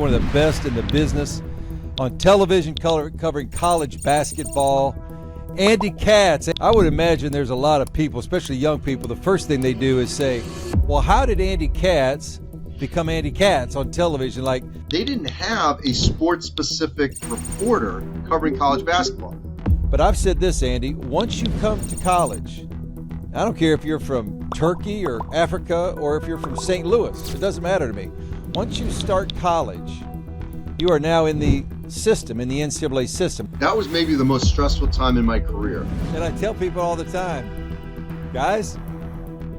one of the best in the business on television covering college basketball. Andy Katz. I would imagine there's a lot of people, especially young people, the first thing they do is say, well, how did Andy Katz become Andy Katz on television? Like, they didn't have a sports-specific reporter covering college basketball. But I've said this, Andy, once you come to college, I don't care if you're from Turkey or Africa or if you're from St. Louis, it doesn't matter to me. Once you start college, you are now in the system, in the NCAA system. That was maybe the most stressful time in my career. And I tell people all the time, guys,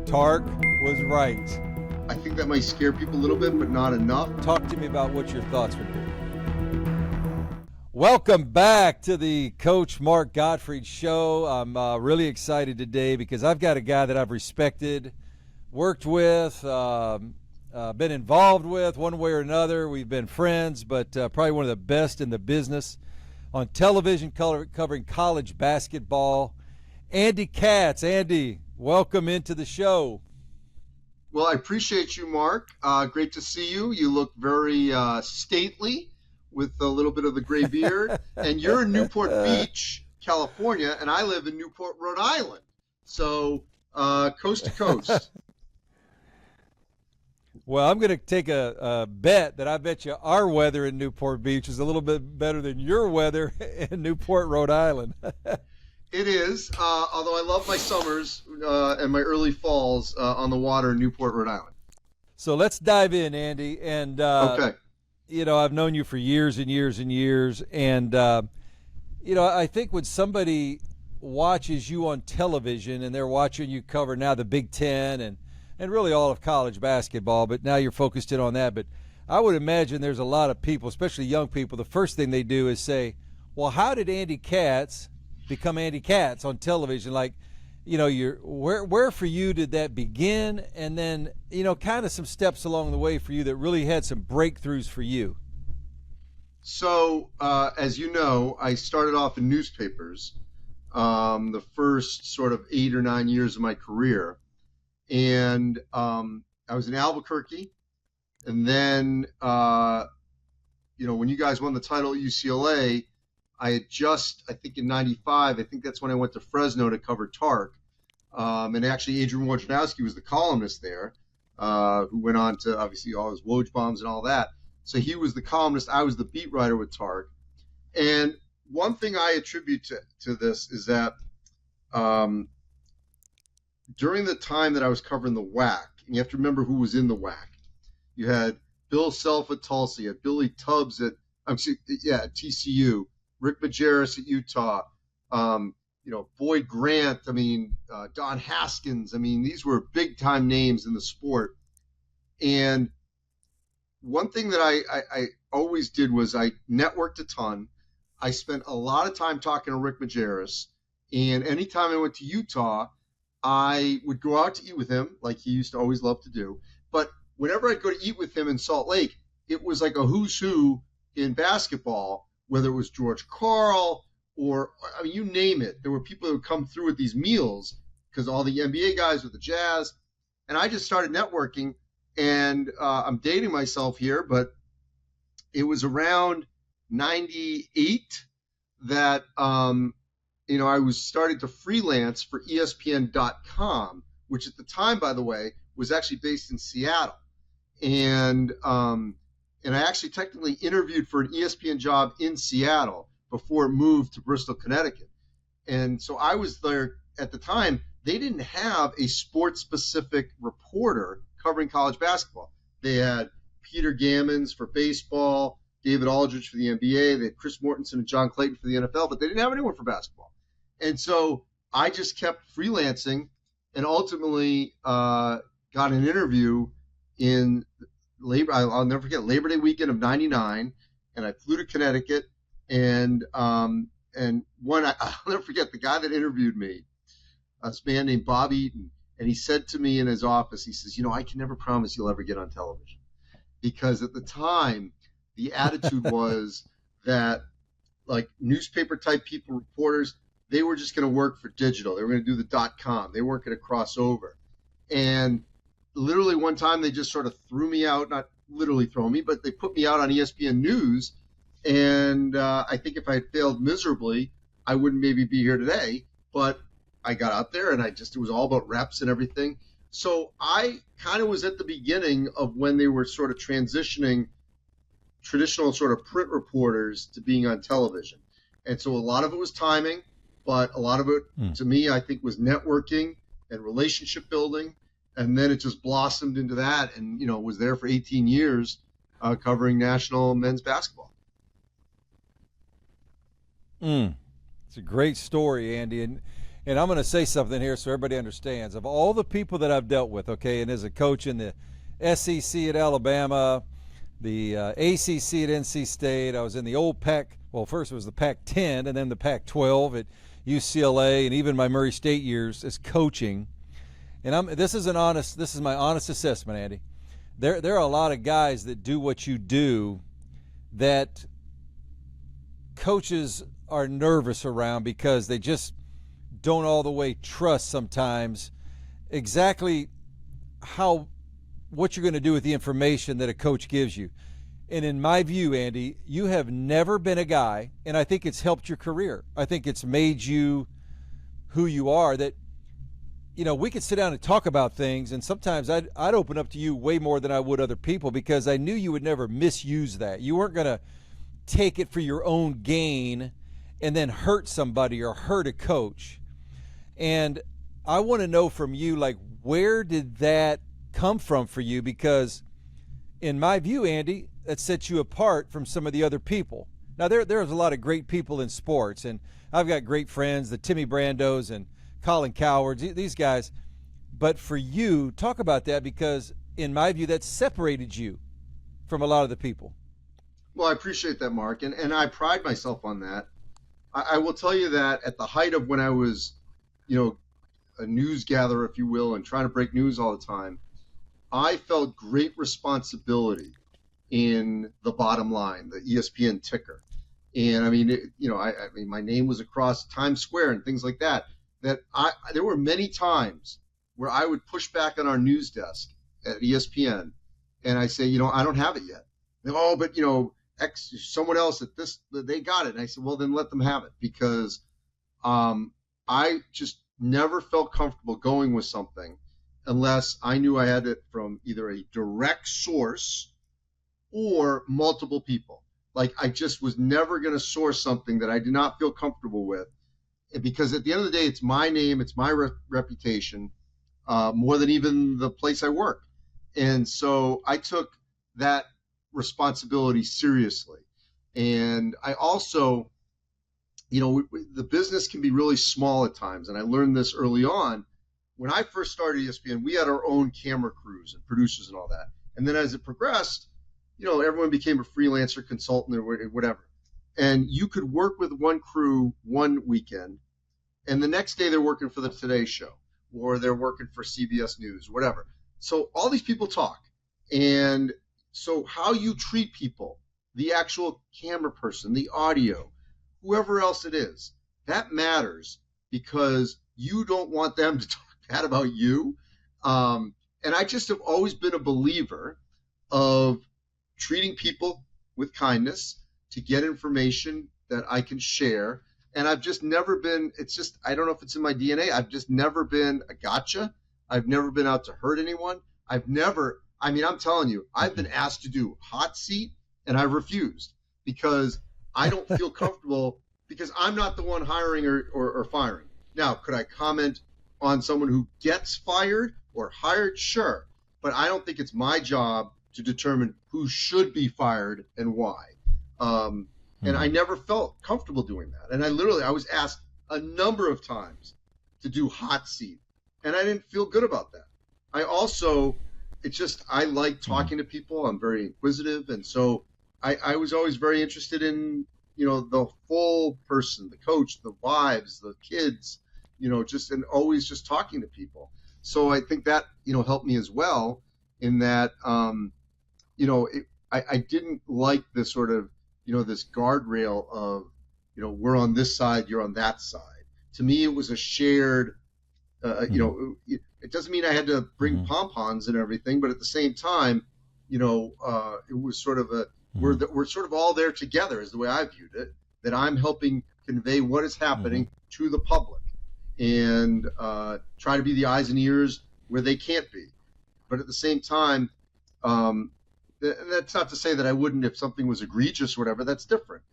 Tark was right. I think that might scare people a little bit, but not enough. Talk to me about what your thoughts would be. Welcome back to the Coach Mark Gottfried Show. I'm really excited today because I've got a guy that I've respected, worked with, been involved with one way or another. We've been friends, but probably one of the best in the business on television covering college basketball. Andy Katz. Andy, welcome into the show. Well, I appreciate you, Mark. Great to see you. You look very stately with a little bit of the gray beard. And you're in Newport Beach, California, and I live in Newport, Rhode Island. So coast to coast. Well, I'm going to take a bet that I bet you our weather in Newport Beach is a little bit better than your weather in Newport, Rhode Island. It is, although I love my summers and my early falls on the water in Newport, Rhode Island. So let's dive in, Andy. And, okay. You know, I've known you for years and years and years. And, you know, I think when somebody watches you on television and they're watching you cover now the Big Ten and really all of college basketball, but now you're focused in on that. But I would imagine there's a lot of people, especially young people, the first thing they do is say, well, how did Andy Katz become Andy Katz on television? Like, you know, where for you did that begin? And then, you know, kind of some steps along the way for you that really had some breakthroughs for you. So, as you know, I started off in newspapers the first sort of 8 or 9 years of my career. And I was in Albuquerque. And then, you know, when you guys won the title at UCLA, I had just, I think in 95, I think that's when I went to Fresno to cover Tark. And actually Adrian Wojnarowski was the columnist there, who went on to obviously all his Woj bombs and all that. So he was the columnist. I was the beat writer with Tark. And one thing I attribute to this is that during the time that I was covering the WAC, and you have to remember who was in the WAC. You had Bill Self at Tulsa, you had Billy Tubbs at TCU, Rick Majerus at Utah, you know, Boyd Grant, I mean, Don Haskins. I mean, these were big-time names in the sport. And one thing that I always did was I networked a ton. I spent a lot of time talking to Rick Majerus. And anytime I went to Utah, I would go out to eat with him, like he used to always love to do. But whenever I'd go to eat with him in Salt Lake, it was like a who's who in basketball, whether it was George Karl or, I mean, you name it. There were people who would come through at these meals because all the NBA guys with the Jazz. And I just started networking, and I'm dating myself here, but it was around 98 that you know, I was starting to freelance for ESPN.com, which at the time, by the way, was actually based in Seattle. And I actually technically interviewed for an ESPN job in Seattle before it moved to Bristol, Connecticut. And so I was there at the time. They didn't have a sports-specific reporter covering college basketball. They had Peter Gammons for baseball, David Aldridge for the NBA. They had Chris Mortensen and John Clayton for the NFL, but they didn't have anyone for basketball. And so I just kept freelancing and ultimately got an interview in I'll never forget, Labor Day weekend of 99. And I flew to Connecticut and I'll never forget the guy that interviewed me, this man named Bob Eaton. And he said to me in his office, he says, you know, I can never promise you'll ever get on television. Because at the time, the attitude was that like newspaper type people, reporters, they were just going to work for digital. They were going to do the .com. They weren't going to cross over. And literally one time they just sort of threw me out, not literally throw me, but they put me out on ESPN News. And I think if I had failed miserably, I wouldn't maybe be here today. But I got out there and it was all about reps and everything. So I kind of was at the beginning of when they were sort of transitioning traditional sort of print reporters to being on television. And so a lot of it was timing, but a lot of it, to me, I think was networking and relationship building. And then it just blossomed into that and, was there for 18 years covering national men's basketball. It's a great story, Andy. And I'm going to say something here so everybody understands. Of all the people that I've dealt with, okay, and as a coach in the SEC at Alabama, the ACC at NC State, I was in the old Pac, well, first it was the Pac-10 and then the Pac-12 at UCLA, and even my Murray State years as coaching. And this is my honest assessment, Andy. There are a lot of guys that do what you do that coaches are nervous around because they just don't all the way trust sometimes exactly what you're going to do with the information that a coach gives you. And in my view, Andy, you have never been a guy, and I think it's helped your career. I think it's made you who you are, that, we could sit down and talk about things, and sometimes I'd open up to you way more than I would other people because I knew you would never misuse that. You weren't going to take it for your own gain and then hurt somebody or hurt a coach. And I want to know from you, where did that come from for you? Because in my view, Andy, that sets you apart from some of the other people. Now, there's a lot of great people in sports, and I've got great friends, the Timmy Brandos and Colin Cowards, these guys. But for you, talk about that, because in my view, that separated you from a lot of the people. Well, I appreciate that, Mark, and I pride myself on that. I will tell you that at the height of when I was, a news gatherer, if you will, and trying to break news all the time, I felt great responsibility in the bottom line, the ESPN ticker. And I mean, my name was across Times Square and things like that. There were many times where I would push back on our news desk at ESPN, and I say, I don't have it yet. But someone else they got it. And I said, well, then let them have it, because I just never felt comfortable going with something unless I knew I had it from either a direct source or multiple people. I just was never going to source something that I did not feel comfortable with, because at the end of the day, it's my name, it's my reputation, more than even the place I work. And so I took that responsibility seriously. And I also, the business can be really small at times. And I learned this early on. When I first started ESPN, we had our own camera crews and producers and all that. And then as it progressed, everyone became a freelancer, consultant, or whatever. And you could work with one crew one weekend, and the next day they're working for the Today Show, or they're working for CBS News, whatever. So all these people talk. And so how you treat people, the actual camera person, the audio, whoever else it is, that matters, because you don't want them to talk bad about you. And I just have always been a believer of treating people with kindness to get information that I can share. And I've just never been, I don't know if it's in my DNA. I've just never been a gotcha. I've never been out to hurt anyone. I'm telling you, I've been asked to do hot seat and I refused, because I don't feel comfortable, because I'm not the one hiring or firing. Now, could I comment on someone who gets fired or hired? Sure. But I don't think it's my job to determine who should be fired and why. And I never felt comfortable doing that. And I was asked a number of times to do hot seat, and I didn't feel good about that. I like talking to people. I'm very inquisitive. And so I was always very interested in, the full person, the coach, the wives, the kids, and always just talking to people. So I think that, helped me as well, in that, I didn't like this sort of, this guardrail of, we're on this side, you're on that side. To me, it was a shared, it doesn't mean I had to bring pom-poms and everything, but at the same time, it was sort of we're sort of all there together is the way I viewed it, that I'm helping convey what is happening to the public and try to be the eyes and ears where they can't be. But at the same time, that's not to say that I wouldn't if something was egregious or whatever. That's different.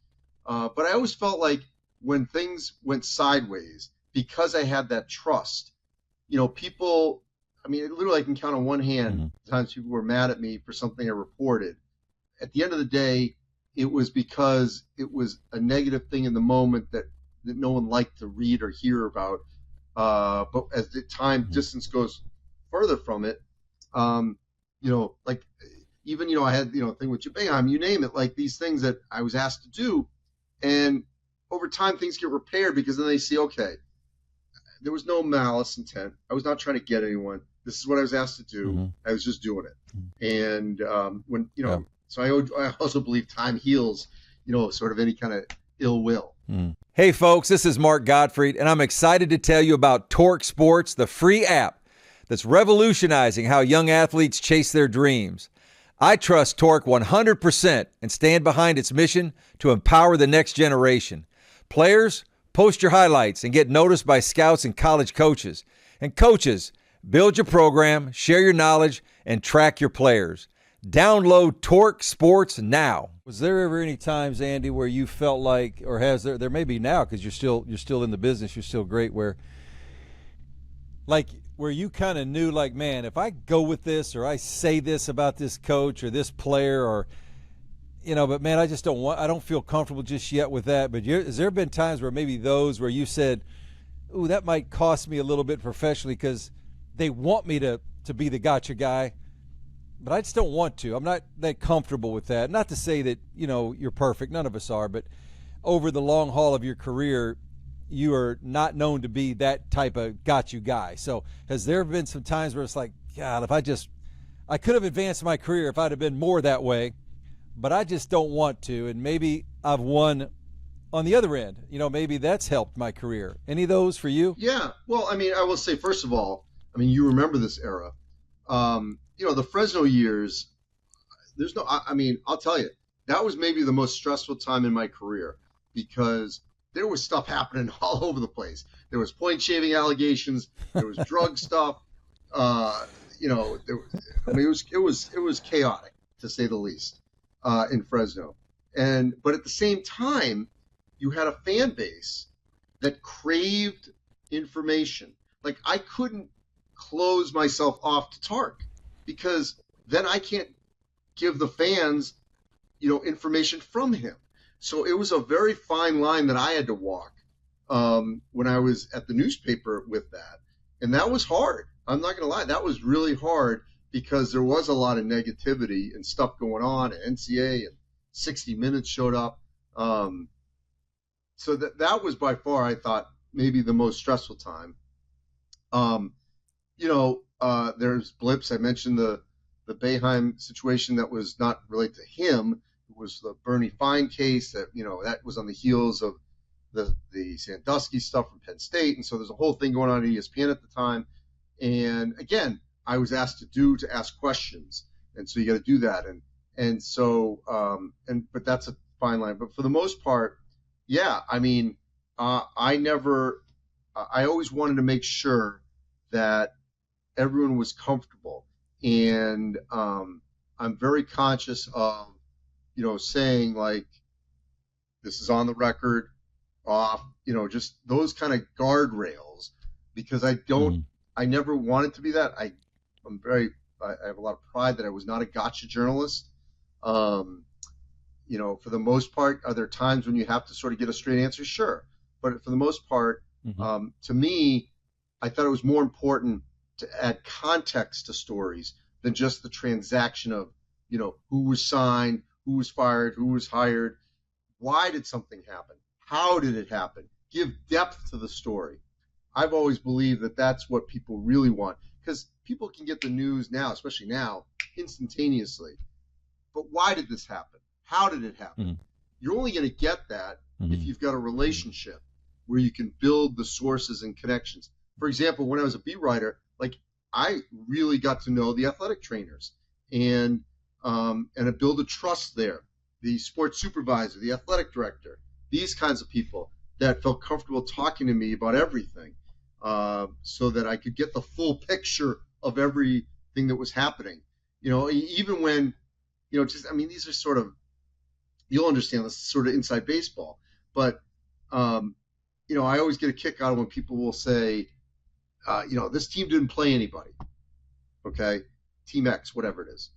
But I always felt like when things went sideways, because I had that trust, people, literally I can count on one hand the times people were mad at me for something I reported. At the end of the day, it was because it was a negative thing in the moment that no one liked to read or hear about. But as the time distance goes further from it, like even, I had, thing with Jabam, you name it, like these things that I was asked to do. And over time, things get repaired because then they see, okay, there was no malice intent. I was not trying to get anyone. This is what I was asked to do. I was just doing it. And so I also believe time heals, sort of any kind of ill will. Hey, folks, this is Mark Gottfried, and I'm excited to tell you about Torque Sports, the free app that's revolutionizing how young athletes chase their dreams. I trust Torque 100% and stand behind its mission to empower the next generation. Players, post your highlights and get noticed by scouts and college coaches. And coaches, build your program, share your knowledge, and track your players. Download Torque Sports now. Was there ever any times, Andy, where you felt like, or has there may be now because you're still in the business, you're still great, where you kind of knew, like, man, if I go with this or I say this about this coach or this player or, but man, I don't feel comfortable just yet with that. But has there been times where maybe those where you said, ooh, that might cost me a little bit professionally because they want me to be the gotcha guy, but I just don't want to. I'm not that comfortable with that. Not to say that, you're perfect. None of us are. But over the long haul of your career, you are not known to be that type of got you guy. So has there been some times where it's like, God, I could have advanced my career if I'd have been more that way, but I just don't want to. And maybe I've won on the other end. Maybe that's helped my career. Any of those for you? Yeah. Well, I will say, first of all, you remember this era. The Fresno years, I'll tell you, that was maybe the most stressful time in my career because there was stuff happening all over the place. There was point shaving allegations. There was drug stuff. It was chaotic to say the least in Fresno. But at the same time, you had a fan base that craved information. Like I couldn't close myself off to Tark because then I can't give the fans, information from him. So it was a very fine line that I had to walk when I was at the newspaper with that. And that was hard. I'm not going to lie. That was really hard because there was a lot of negativity and stuff going on at NCAA and 60 Minutes showed up. So that was by far, I thought, maybe the most stressful time. There's blips. I mentioned the Boeheim situation that was not related to him. It was the Bernie Fine case that, that was on the heels of the Sandusky stuff from Penn State. And so there's a whole thing going on at ESPN at the time. And again, I was asked to ask questions. And so you got to do that. But that's a fine line. But for the most part, yeah, I always wanted to make sure that everyone was comfortable. And I'm very conscious of, saying like, this is on the record, off, just those kind of guardrails, because I never wanted to be that. I have a lot of pride that I was not a gotcha journalist. For the most part, are there times when you have to sort of get a straight answer? Sure. But for the most part, to me, I thought it was more important to add context to stories than just the transaction of, who was signed, who was fired, who was hired, why did something happen, how did it happen, give depth to the story. I've always believed that that's what people really want, because people can get the news now, especially now, instantaneously. But why did this happen? How did it happen? You're only going to get that if you've got a relationship where you can build the sources and connections. For example, when I was a beat writer, I really got to know the athletic trainers. And and build a trust there. The sports supervisor, the athletic director, these kinds of people that felt comfortable talking to me about everything, so that I could get the full picture of everything that was happening. Even when, these are sort of, you'll understand this, sort of inside baseball. But, I always get a kick out of when people will say, this team didn't play anybody. Okay, Team X, whatever it is.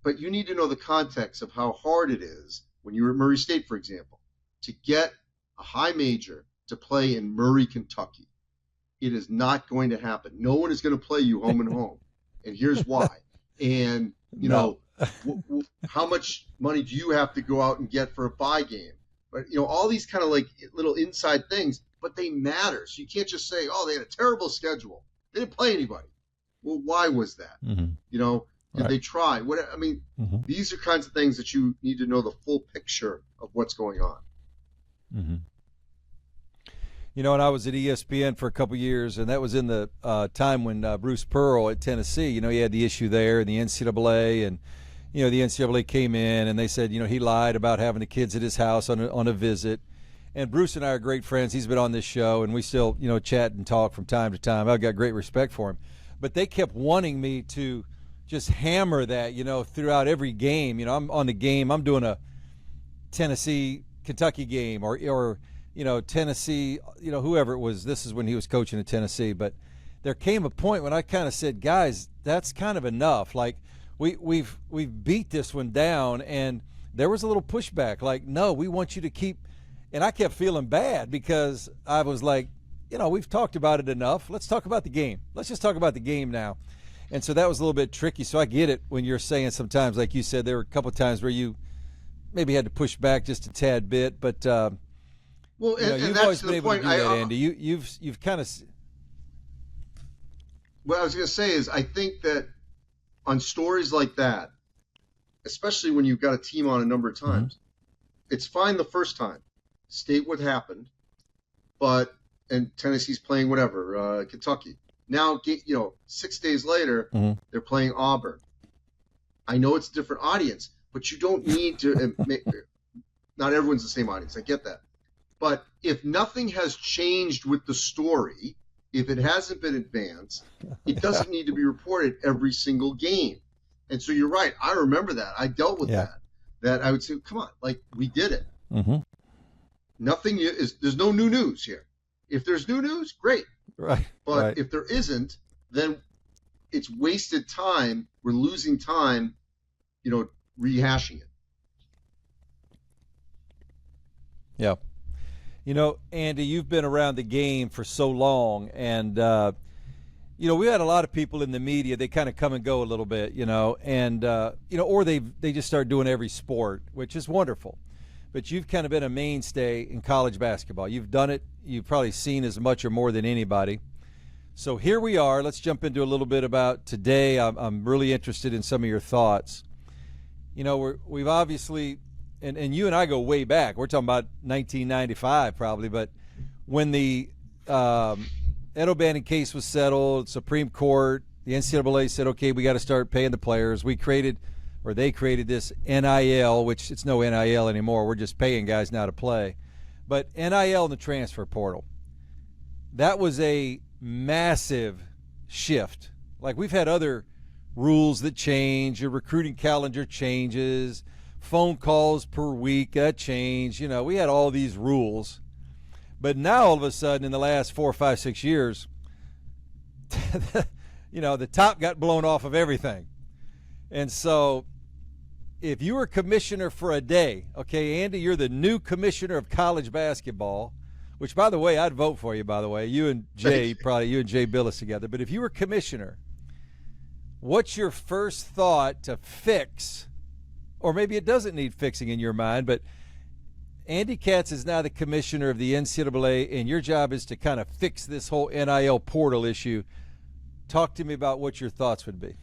But you need to know the context of how hard it is when you're at Murray State, for example, to get a high major to play in Murray, Kentucky. It is not going to happen. No one is going to play you home and home. And here's why. And, how much money do you have to go out and get for a bye game? But, all these kind of like little inside things, but they matter. So you can't just say, oh, they had a terrible schedule. They didn't play anybody. Well, why was that? Mm-hmm. Did they try? These are kinds of things that you need to know the full picture of what's going on. Mm-hmm. And I was at ESPN for a couple years, and that was in the time when Bruce Pearl at Tennessee, he had the issue there in the NCAA, and, the NCAA came in and they said, he lied about having the kids at his house on a visit. And Bruce and I are great friends. He's been on this show, and we still, chat and talk from time to time. I've got great respect for him. But they kept wanting me to just hammer that, throughout every game. I'm on the game. I'm doing a Tennessee-Kentucky game or Tennessee, whoever it was. This is when he was coaching at Tennessee. But there came a point when I kind of said, guys, that's kind of enough. Like, we've beat this one down, and there was a little pushback. Like, no, we want you to keep. And I kept feeling bad because I was like, we've talked about it enough. Let's talk about the game. Let's just talk about the game now. And so that was a little bit tricky. So I get it when you're saying sometimes, like you said, there were a couple of times where you maybe had to push back just a tad bit. But you've always been able to do that, Andy. You've kind of. What I was going to say is, I think that on stories like that, especially when you've got a team on a number of times, it's fine the first time. State what happened, and Tennessee's playing whatever, Kentucky. Now, 6 days later, they're playing Auburn. I know it's a different audience, but you don't need to not everyone's the same audience. I get that. But if nothing has changed with the story, if it hasn't been advanced, it doesn't need to be reported every single game. And so you're right. I remember that. I dealt with that I would say, come on, like, we did it. Mm-hmm. There's no new news here. If there's new news, great. Right. But if there isn't, then it's wasted time. We're losing time, rehashing it. Yeah. Andy, you've been around the game for so long, and, we had a lot of people in the media. They kind of come and go a little bit, and, or they just start doing every sport, which is wonderful. But you've kind of been a mainstay in college basketball. You've done it. You've probably seen as much or more than anybody. So here we are. Let's jump into a little bit about today. I'm really interested in some of your thoughts. We've obviously, and you and I go way back. We're talking about 1995 probably. But when the Ed O'Bannon case was settled, Supreme Court, the NCAA said, okay, we got to start paying the players. They created this NIL, which it's no NIL anymore. We're just paying guys now to play. But NIL and the transfer portal, that was a massive shift. Like, we've had other rules that change. Your recruiting calendar changes. Phone calls per week, that changed. We had all these rules. But now, all of a sudden, in the last 4, 5, 6 years, the top got blown off of everything. And so if you were commissioner for a day, okay, Andy, you're the new commissioner of college basketball, which, by the way, I'd vote for you, by the way. You and Jay Billis together. But if you were commissioner, what's your first thought to fix? Or maybe it doesn't need fixing in your mind, but Andy Katz is now the commissioner of the NCAA, and your job is to kind of fix this whole NIL portal issue. Talk to me about what your thoughts would be.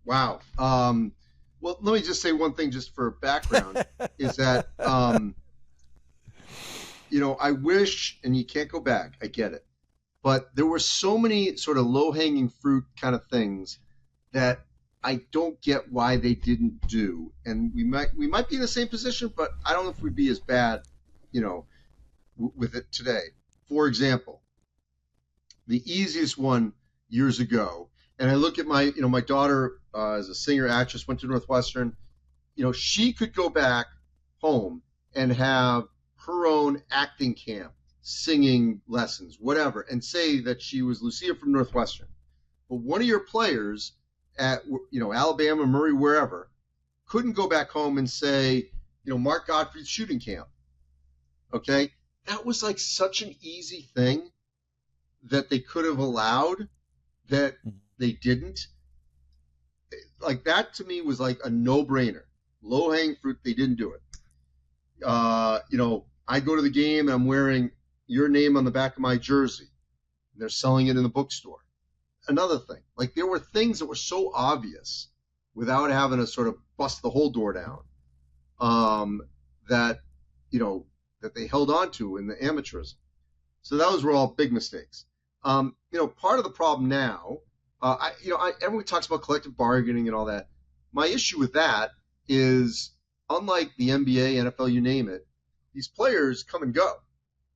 Wow. Well, let me just say one thing just for background is that, I wish, and you can't go back, I get it, but there were so many sort of low-hanging fruit kind of things that I don't get why they didn't do. And we might be in the same position, but I don't know if we'd be as bad, with it today. For example, the easiest one years ago, and I look at my daughter as a singer actress, went to Northwestern. She could go back home and have her own acting camp, singing lessons, whatever, and say that she was Lucia from Northwestern. But one of your players at Alabama, Murray, wherever, couldn't go back home and say, Mark Gottfried's shooting camp. Okay, that was like such an easy thing that they could have allowed that they didn't. Like that to me was like a no-brainer, low-hanging fruit. They didn't do it. I go to the game and I'm wearing your name on the back of my jersey. And they're selling it in the bookstore. Another thing, like there were things that were so obvious without having to sort of bust the whole door down, that they held on to in the amateurism. So those were all big mistakes. Part of the problem now, everyone talks about collective bargaining and all that. My issue with that is, unlike the NBA, NFL, you name it, these players come and go.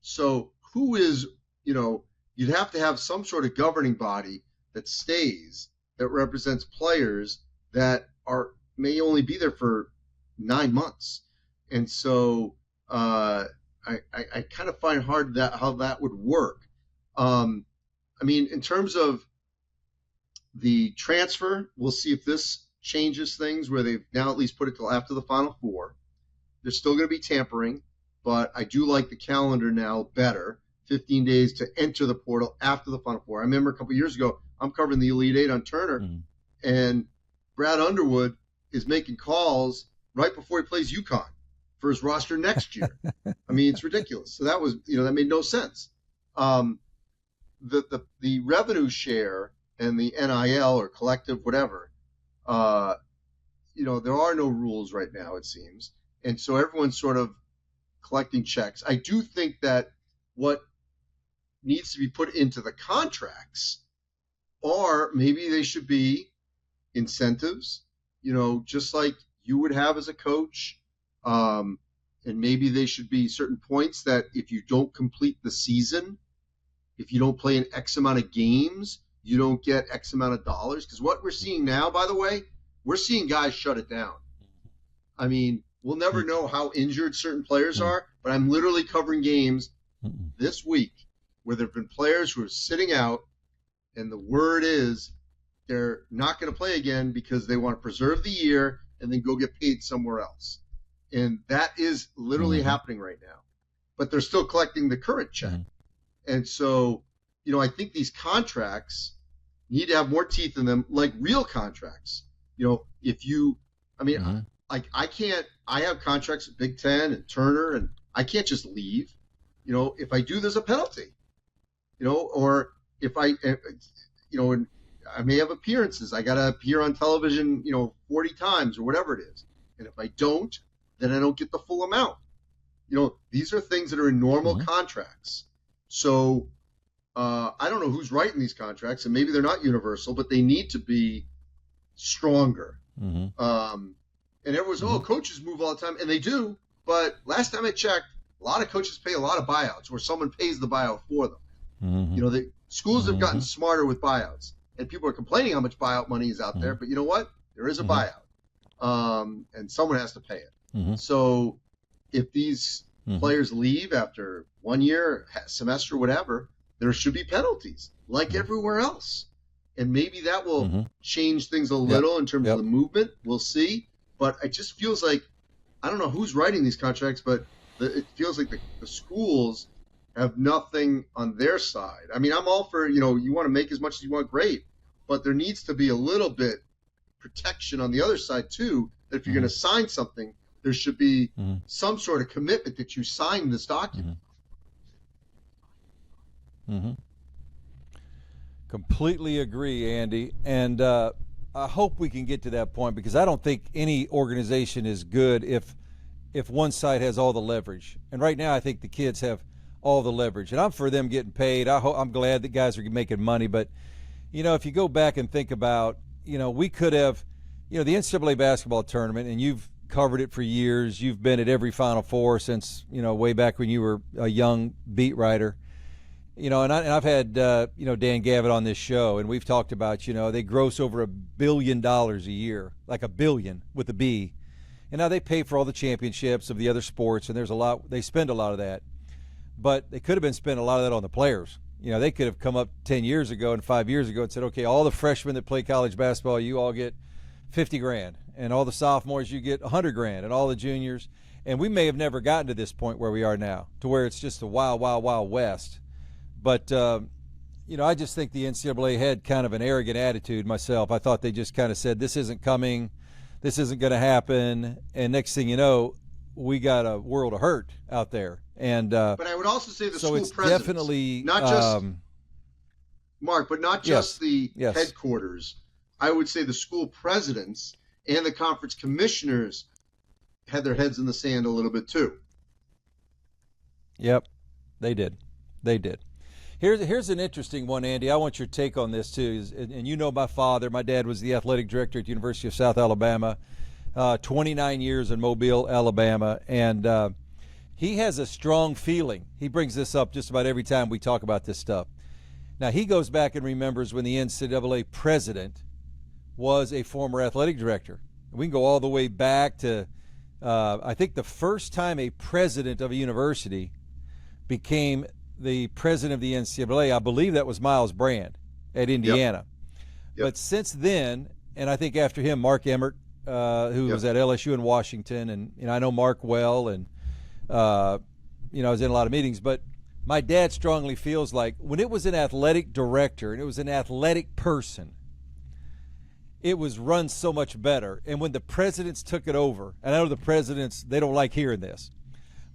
So who is, you'd have to have some sort of governing body that stays, that represents players that may only be there for 9 months. And so I kind of find hard how that would work. In terms of the transfer, we'll see if this changes things where they've now at least put it till after the Final Four. There's still going to be tampering, but I do like the calendar now better. 15 days to enter the portal after the Final Four. I remember a couple years ago, I'm covering the Elite Eight on Turner, and Brad Underwood is making calls right before he plays UConn for his roster next year. It's ridiculous. So that was, that made no sense. The revenue share and the NIL or collective whatever, there are no rules right now, it seems. And so everyone's sort of collecting checks. I do think that what needs to be put into the contracts, or maybe they should be incentives, just like you would have as a coach. And maybe they should be certain points that if you don't complete the season, if you don't play an X amount of games, you don't get X amount of dollars. Because what we're seeing now, by the way, we're seeing guys shut it down. We'll never know how injured certain players are, but I'm literally covering games this week where there have been players who are sitting out, and the word is they're not going to play again because they want to preserve the year and then go get paid somewhere else. And that is literally happening right now. But they're still collecting the current check. And so, I think these contracts need to have more teeth in them, like real contracts. If you, I have contracts at Big Ten and Turner, and I can't just leave. If I do, there's a penalty. Or if I may have appearances. I got to appear on television, 40 times or whatever it is. And if I don't, then I don't get the full amount. These are things that are in normal contracts. So I don't know who's writing these contracts, and maybe they're not universal, but they need to be stronger. And everyone's, coaches move all the time, and they do. But last time I checked, a lot of coaches pay a lot of buyouts, where someone pays the buyout for them. The schools have gotten smarter with buyouts, and people are complaining how much buyout money is out there. But you know what? There is a buyout, and someone has to pay it. So if these players leave after 1 year, semester, whatever, there should be penalties like everywhere else. And maybe that will change things a little in terms of the movement. We'll see. But it just feels like, I don't know who's writing these contracts, but it feels like the schools have nothing on their side. I'm all for, you want to make as much as you want, great. But there needs to be a little bit protection on the other side, too, that if you're going to sign something, there should be some sort of commitment that you sign this document. Completely agree, Andy. And I hope we can get to that point, because I don't think any organization is good if one side has all the leverage. And right now I think the kids have all the leverage. And I'm for them getting paid. I'm glad that guys are making money. But, if you go back and think about, we could have the NCAA basketball tournament, and you've covered it for years. You've been at every Final Four since, way back when you were a young beat writer. And I've had, Dan Gavitt on this show, and we've talked about, they gross over $1 billion a year, like $1 billion with a B. And now they pay for all the championships of the other sports, and they spend a lot of that. But they could have been spending a lot of that on the players. They could have come up 10 years ago and 5 years ago and said, okay, all the freshmen that play college basketball, you all get $50,000, and all the sophomores, you get $100,000, and all the juniors. And we may have never gotten to this point where we are now, to where it's just a wild, wild, wild west. But, I just think the NCAA had kind of an arrogant attitude myself. I thought they just kind of said, this isn't coming, this isn't going to happen, and next thing you know, we got a world of hurt out there. And but I would also say the so school it's presidents, definitely not just Mark, but not just the yes. headquarters. I would say the school presidents and the conference commissioners had their heads in the sand a little bit too. Yep, they did. Here's an interesting one, Andy. I want your take on this too. And my father, my dad was the athletic director at the University of South Alabama, 29 years in Mobile, Alabama, and he has a strong feeling. He brings this up just about every time we talk about this stuff. Now, he goes back and remembers when the NCAA president was a former athletic director. We can go all the way back to, I think the first time a president of a university became the president of the NCAA, I believe that was Miles Brand at Indiana. Yep. But since then, and I think after him, Mark Emmert, who was at LSU in Washington, and I know Mark well, and I was in a lot of meetings. But my dad strongly feels like when it was an athletic director and it was an athletic person, it was run so much better. And when the presidents took it over, and I know the presidents, they don't like hearing this,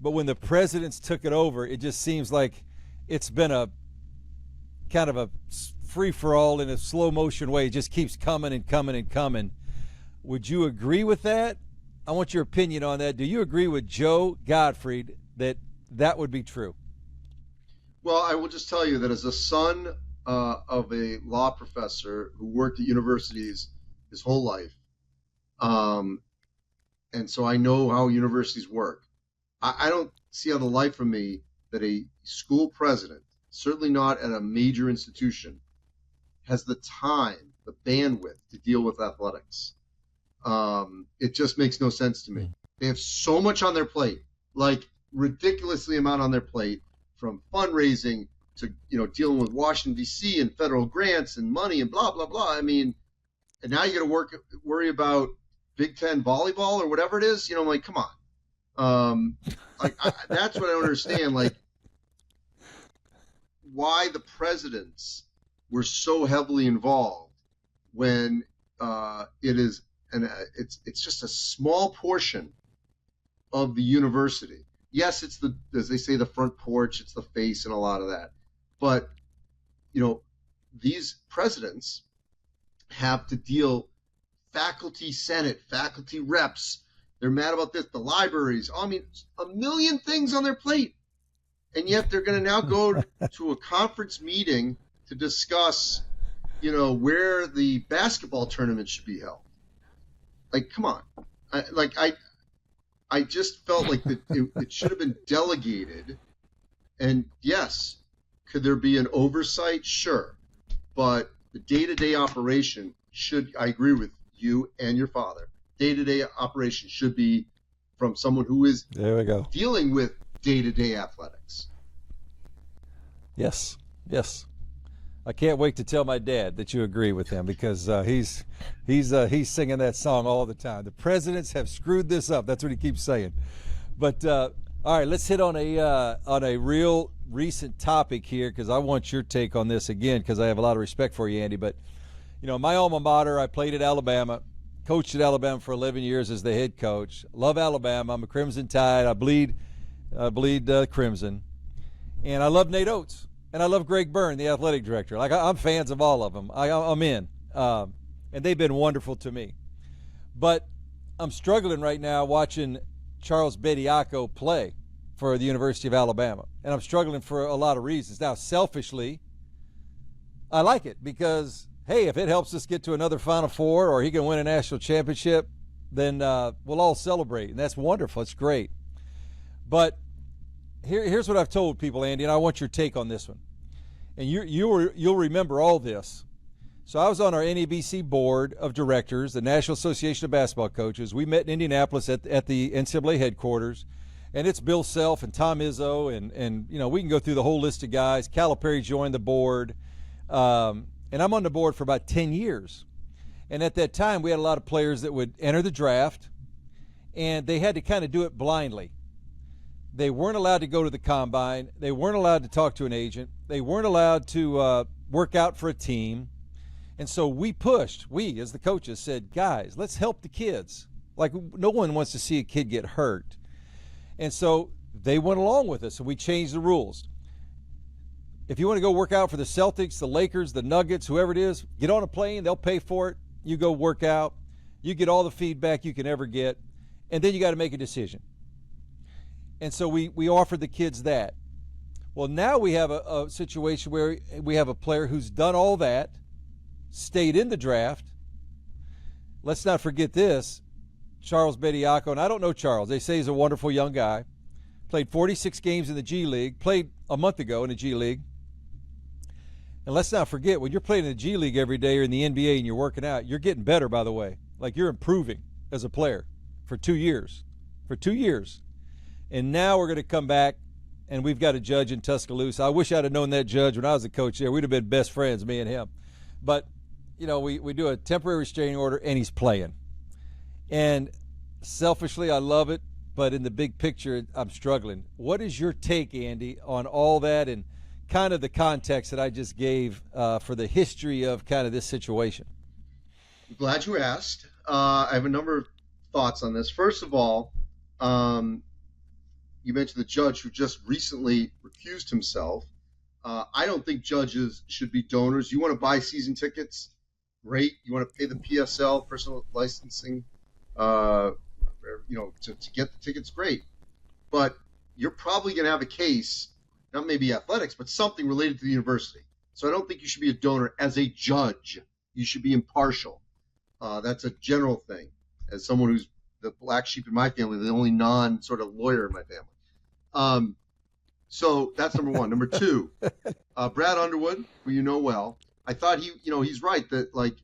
but when the presidents took it over, it just seems like it's been a kind of a free-for-all in a slow-motion way. It just keeps coming and coming and coming. Would you agree with that? I want your opinion on that. Do you agree with Joe Gottfried that would be true? Well, I will just tell you that as a son of a law professor who worked at universities his whole life, and so I know how universities work, I don't see on the life of me that a school president, certainly not at a major institution, has the time, the bandwidth to deal with athletics. It just makes no sense to me. They have so much on their plate, like ridiculously amount on their plate, from fundraising to dealing with Washington D.C. and federal grants and money and blah blah blah. I mean, and now you got to worry about Big Ten volleyball or whatever it is. I'm like, come on. That's what I don't understand. Like, why the presidents were so heavily involved when it is, and it's just a small portion of the university. Yes, it's as they say, the front porch, it's the face, and a lot of that. But these presidents have to deal faculty senate, faculty reps. They're mad about this, the libraries. I mean, a million things on their plate. And yet they're going to now go to a conference meeting to discuss, where the basketball tournament should be held. Like, come on. I just felt like it should have been delegated. And yes, could there be an oversight? Sure. But the day-to-day operation I agree with you and your father, day-to-day operation should be from someone who is dealing with day-to-day athletics. Yes. I can't wait to tell my dad that you agree with him, because he's singing that song all the time. The presidents have screwed this up. That's what he keeps saying. But all right, let's hit on a real recent topic here, because I want your take on this again, because I have a lot of respect for you, Andy. But my alma mater, I played at Alabama, coached at Alabama for 11 years as the head coach. Love Alabama. I'm a Crimson Tide. I bleed crimson, and I love Nate Oates. And I love Greg Byrne, the athletic director. Like, I'm fans of all of them. I'm in. And they've been wonderful to me. But I'm struggling right now watching Charles Bediako play for the University of Alabama. And I'm struggling for a lot of reasons. Now, selfishly, I like it because, hey, if it helps us get to another Final Four or he can win a national championship, then we'll all celebrate. And that's wonderful. It's great. But here's what I've told people, Andy, and I want your take on this one. And you'll remember all this. So I was on our NABC board of directors, the National Association of Basketball Coaches. We met in Indianapolis at the NCAA headquarters. And it's Bill Self and Tom Izzo, and we can go through the whole list of guys. Calipari joined the board. And I'm on the board for about 10 years. And at that time, we had a lot of players that would enter the draft, and they had to kind of do it blindly. They weren't allowed to go to the combine. They weren't allowed to talk to an agent. They weren't allowed to work out for a team. And so we as the coaches said, guys, let's help the kids. Like, no one wants to see a kid get hurt. And so they went along with us, and we changed the rules. If you want to go work out for the Celtics, the Lakers, the Nuggets, whoever it is, get on a plane. They'll pay for it. You go work out. You get all the feedback you can ever get, and then you got to make a decision. And so we offered the kids that. Well, now we have a situation where we have a player who's done all that, stayed in the draft. Let's not forget this. Charles Bediako, and I don't know Charles. They say he's a wonderful young guy. Played 46 games in the G League. Played a month ago in the G League. And let's not forget, when you're playing in the G League every day or in the NBA and you're working out, you're getting better, by the way. Like, you're improving as a player for 2 years. For 2 years. And now we're going to come back, and we've got a judge in Tuscaloosa. I wish I'd have known that judge when I was a coach there. We'd have been best friends, me and him. But, we do a temporary restraining order, and he's playing. And selfishly, I love it, but in the big picture, I'm struggling. What is your take, Andy, on all that and kind of the context that I just gave for the history of kind of this situation? I'm glad you asked. I have a number of thoughts on this. First of all, you mentioned the judge who just recently recused himself. I don't think judges should be donors. You want to buy season tickets? Great. You want to pay the PSL, personal licensing, to get the tickets? Great. But you're probably going to have a case, not maybe athletics, but something related to the university. So I don't think you should be a donor as a judge. You should be impartial. That's a general thing. As someone who's the black sheep in my family, the only non-sort of lawyer in my family. So that's number one. Number two, Brad Underwood, who you know well, I thought he's right that, like,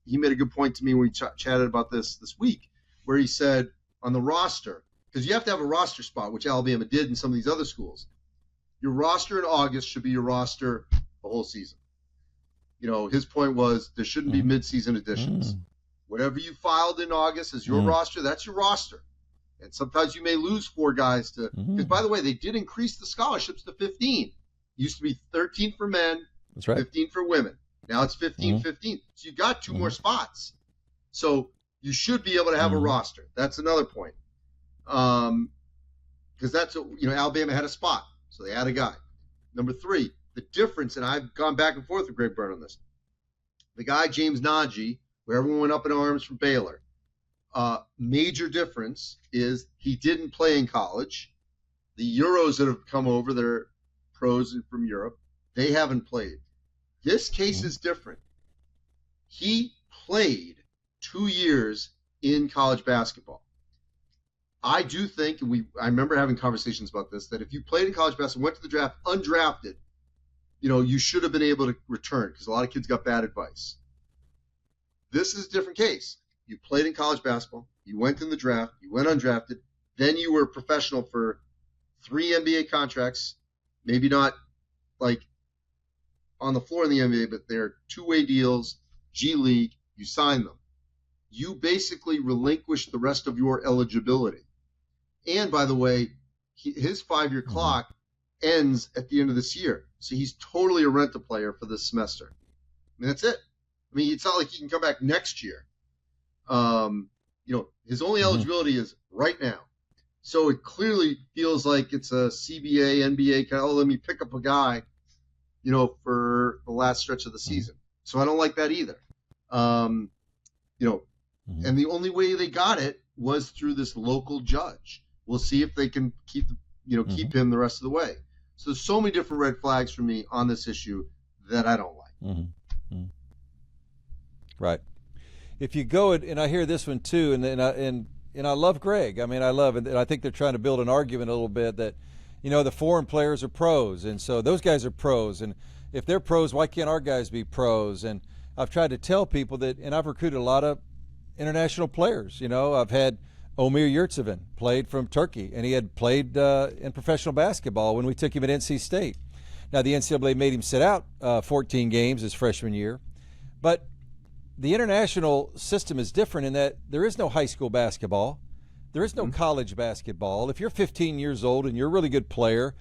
he made a good point to me when we chatted about this week, where he said on the roster, because you have to have a roster spot, which Alabama did in some of these other schools. Your roster in August should be your roster the whole season. His point was there shouldn't be midseason additions. Whatever you filed in August as your roster, that's your roster. And sometimes you may lose 4 guys to, because by the way, they did increase the scholarships to 15. It used to be 13 for men, that's right, 15 for women. Now it's 15. So you got 2 more spots. So you should be able to have a roster. That's another point. Because that's Alabama had a spot, so they had a guy. Number 3, the difference, and I've gone back and forth with Greg Byrne on this. The guy James Najee, where everyone went up in arms from Baylor. Major difference is he didn't play in college. The Euros that have come over, they're pros from Europe, they haven't played. This case is different. He played 2 years in college basketball. I do think, and I remember having conversations about this, that if you played in college basketball, went to the draft undrafted, you should have been able to return, because a lot of kids got bad advice. This is a different case. You played in college basketball, you went in the draft, you went undrafted, then you were a professional for 3 NBA contracts, maybe not like on the floor in the NBA, but they're 2-way deals, G League, you sign them. You basically relinquish the rest of your eligibility. And by the way, his 5-year clock ends at the end of this year. So he's totally a rent-a player for this semester. I mean, that's it. I mean, it's not like he can come back next year. His only eligibility is right now. So it clearly feels like it's a CBA, NBA kind of, let me pick up a guy, for the last stretch of the season. So I don't like that either. And the only way they got it was through this local judge. We'll see if they can keep him the rest of the way. So there's so many different red flags for me on this issue that I don't like. Right. If you go and I hear this one too, and I love Greg. I mean, and I think they're trying to build an argument a little bit that, the foreign players are pros, and so those guys are pros, and if they're pros, why can't our guys be pros? And I've tried to tell people that, and I've recruited a lot of international players. I've had Omir Yurtseven played from Turkey, and he had played in professional basketball when we took him at NC State. Now, the NCAA made him sit out 14 games his freshman year, but the international system is different in that there is no high school basketball. There is no college basketball. If you're 15 years old and you're a really good player,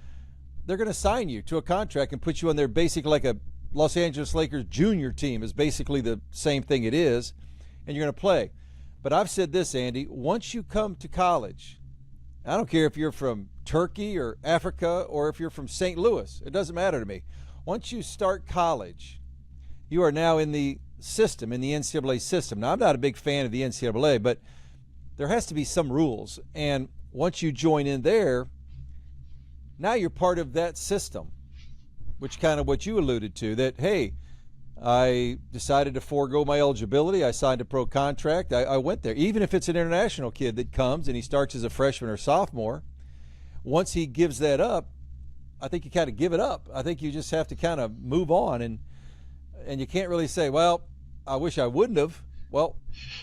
they're going to sign you to a contract and put you on their basically like a Los Angeles Lakers junior team is basically the same thing it is, and you're going to play. But I've said this, Andy, once you come to college, I don't care if you're from Turkey or Africa or if you're from St. Louis. It doesn't matter to me. Once you start college, you are now in the system, in the NCAA system. Now, I'm not a big fan of the NCAA, but there has to be some rules. And once you join in there, now you're part of that system, which kind of what you alluded to, that, hey, I decided to forego my eligibility. I signed a pro contract. I went there. Even if it's an international kid that comes and he starts as a freshman or sophomore, once he gives that up, I think you kind of give it up. I think you just have to kind of move on. And you can't really say, well, I wish I wouldn't have. Well,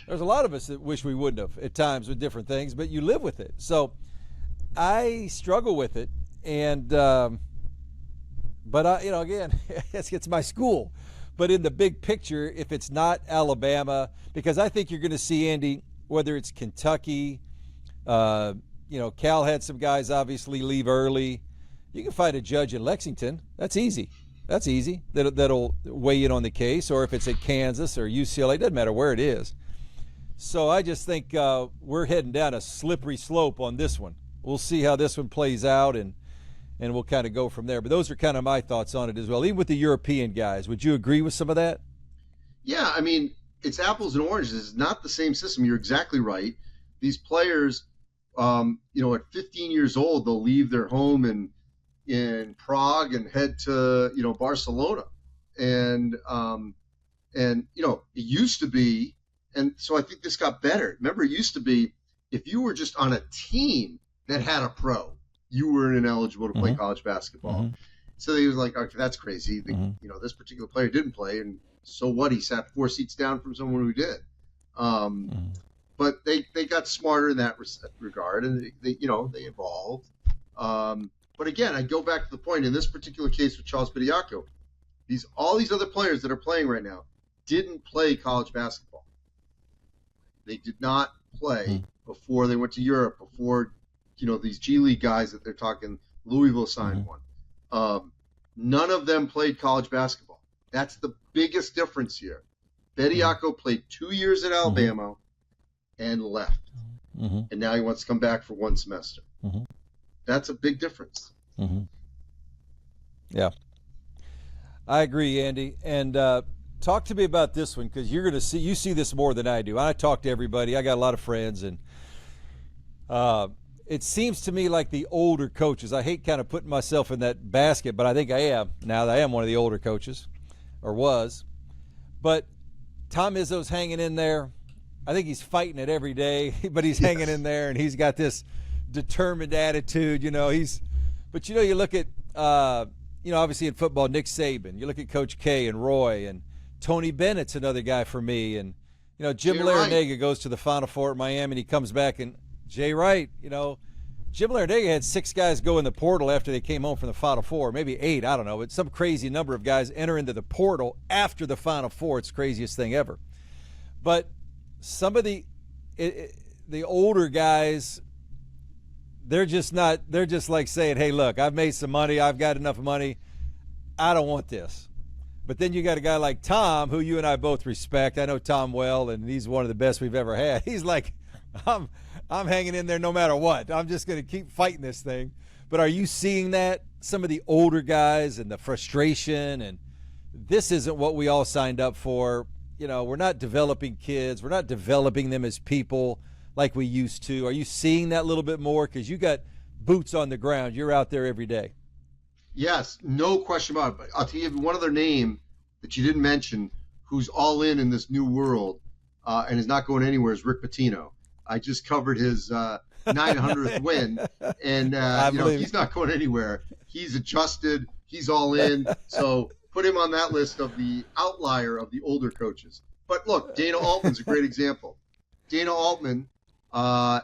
there's a lot of us that wish we wouldn't have at times with different things, but you live with it. So I struggle with it. And, but again, it's my school. But in the big picture, if it's not Alabama, because I think you're going to see, Andy, whether it's Kentucky, Cal had some guys obviously leave early. You can find a judge in Lexington. That's easy. That'll weigh in on the case. Or if it's at Kansas or UCLA, it doesn't matter where it is. So I just think we're heading down a slippery slope on this one. We'll see how this one plays out, and we'll kind of go from there. But those are kind of my thoughts on it as well. Even with the European guys, would you agree with some of that? Yeah, I mean, it's apples and oranges. It's not the same system. You're exactly right. These players, at 15 years old, they'll leave their home in Prague and head to, Barcelona. And it used to be, and so I think this got better. Remember, it used to be if you were just on a team that had a pro, you were ineligible to play college basketball. Mm-hmm. So he was like, okay, that's crazy. This particular player didn't play, and so what? He sat 4 seats down from someone who did. But they got smarter in that regard, and they evolved. But again, I go back to the point in this particular case with Charles Bediako. All these other players that are playing right now didn't play college basketball. They did not play before they went to Europe, before these G League guys that they're talking, Louisville signed one. None of them played college basketball. That's the biggest difference here. Bediako played 2 years at Alabama and left. And now he wants to come back for one semester. That's a big difference. Yeah. I agree, Andy. And talk to me about this one, because you see this more than I do. I talk to everybody. I got a lot of friends, and it seems to me like the older coaches, I hate kind of putting myself in that basket, but I think I am now. That I am one of the older coaches, or was. But Tom Izzo's hanging in there. I think he's fighting it every day, but he's hanging in there, and he's got this determined attitude. You look at, obviously in football, Nick Saban. You look at Coach K and Roy, and Tony Bennett's another guy for me. And, Jim Larrañaga goes to the Final Four at Miami, and he comes back, and Jay Wright, Jim Larrañaga had 6 guys go in the portal after they came home from the Final Four, maybe 8, I don't know, but some crazy number of guys enter into the portal after the Final Four. It's the craziest thing ever. But some of the older guys, they're just like saying, hey, look, I've made some money, I've got enough money, I don't want this. But then you got a guy like Tom, who you and I both respect. I know Tom well, and he's one of the best we've ever had. He's like, I'm hanging in there no matter what. I'm just going to keep fighting this thing. But are you seeing that? Some of the older guys and the frustration, and this isn't what we all signed up for. We're not developing kids. We're not developing them as people like we used to. Are you seeing that a little bit more? Because you got boots on the ground. You're out there every day. Yes, no question about it. But I'll tell you one other name that you didn't mention who's all in this new world and is not going anywhere is Rick Pitino. I just covered his 900th win, and he's not going anywhere. He's adjusted. He's all in. So put him on that list of the outlier of the older coaches. But look, Dana Altman's a great example. Dana Altman,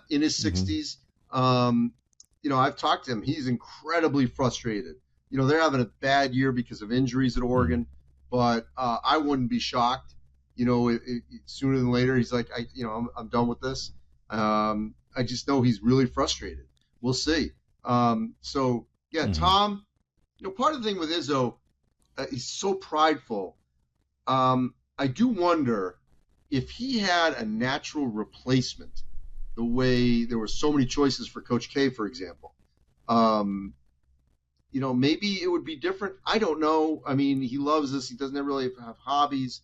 in his 60s, I've talked to him. He's incredibly frustrated. They're having a bad year because of injuries at Oregon, but I wouldn't be shocked. Sooner than later, he's like, I'm done with this. I just know he's really frustrated. We'll see. Tom, part of the thing with Izzo, he's so prideful. I do wonder if he had a natural replacement, the way there were so many choices for Coach K, for example. Maybe it would be different. I don't know. I mean, he loves this. He doesn't really have hobbies.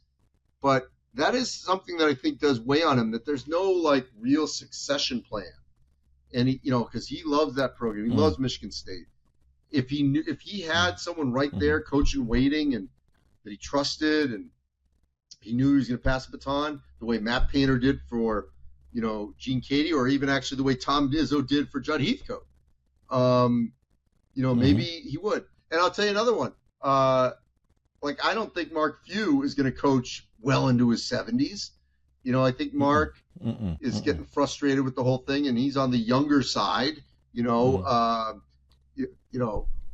But that is something that I think does weigh on him, that there's no, real succession plan. And, because he loves that program. He loves Michigan State. If he had someone right there coaching, waiting, and that he trusted, and he knew he was going to pass the baton, the way Matt Painter did for, Gene Cady, or even actually the way Tom Izzo did for Judd Heathcote, maybe he would. And I'll tell you another one. I don't think Mark Few is going to coach well into his 70s. I think Mark is getting frustrated with the whole thing, and he's on the younger side, a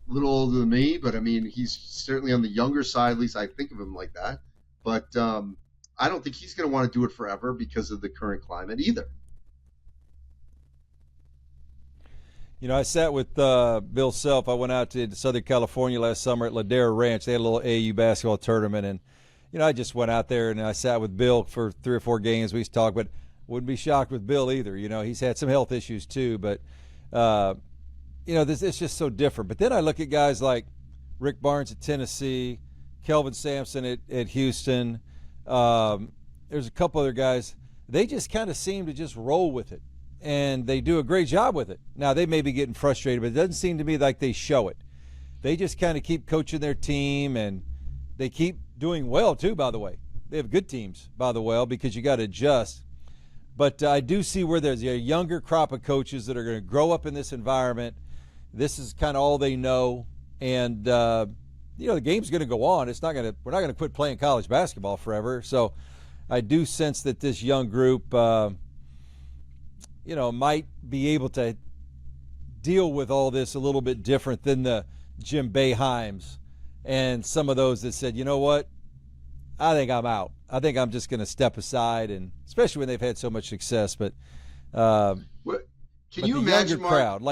little older than me, but I mean, he's certainly on the younger side. At least I think of him like that. But I don't think he's going to want to do it forever because of the current climate either. I sat with Bill Self. I went out to Southern California last summer at Ladera Ranch. They had a little AAU basketball tournament, and I just went out there and I sat with Bill for 3 or 4 games. We used to talk, but wouldn't be shocked with Bill either. He's had some health issues too, but this it's just so different. But then I look at guys like Rick Barnes at Tennessee, Kelvin Sampson at Houston. There's a couple other guys. They just kind of seem to just roll with it, and they do a great job with it. Now, they may be getting frustrated, but it doesn't seem to me like they show it. They just kind of keep coaching their team, and they keep doing well too, by the way. They have good teams, by the way, because you got to adjust. But I do see where there's a younger crop of coaches that are going to grow up in this environment. This is kind of all they know, and the game's going to go on. We're not going to quit playing college basketball forever. So I do sense that this young group, might be able to deal with all this a little bit different than the Jim Boeheims and some of those that said, you know what, I think I'm out. I think I'm just going to step aside, and especially when they've had so much success. But can you imagine, Mark, crowd, Go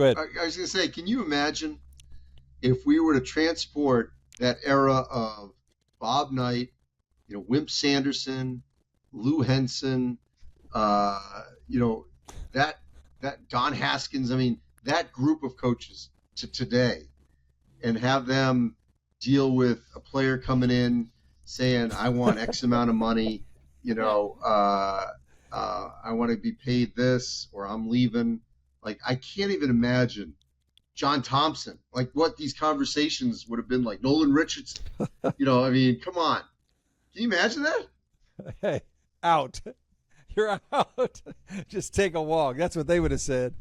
ahead. I was going to say, can you imagine if we were to transport that era of Bob Knight, Wimp Sanderson, Lou Henson, that Don Haskins, that group of coaches to today, and have them deal with a player coming in saying, I want X amount of money, I want to be paid this, or I'm leaving. I can't even imagine John Thompson, what these conversations would have been like. Nolan Richardson, come on. Can you imagine that? Hey, out. You're out. Just take a walk. That's what they would have said.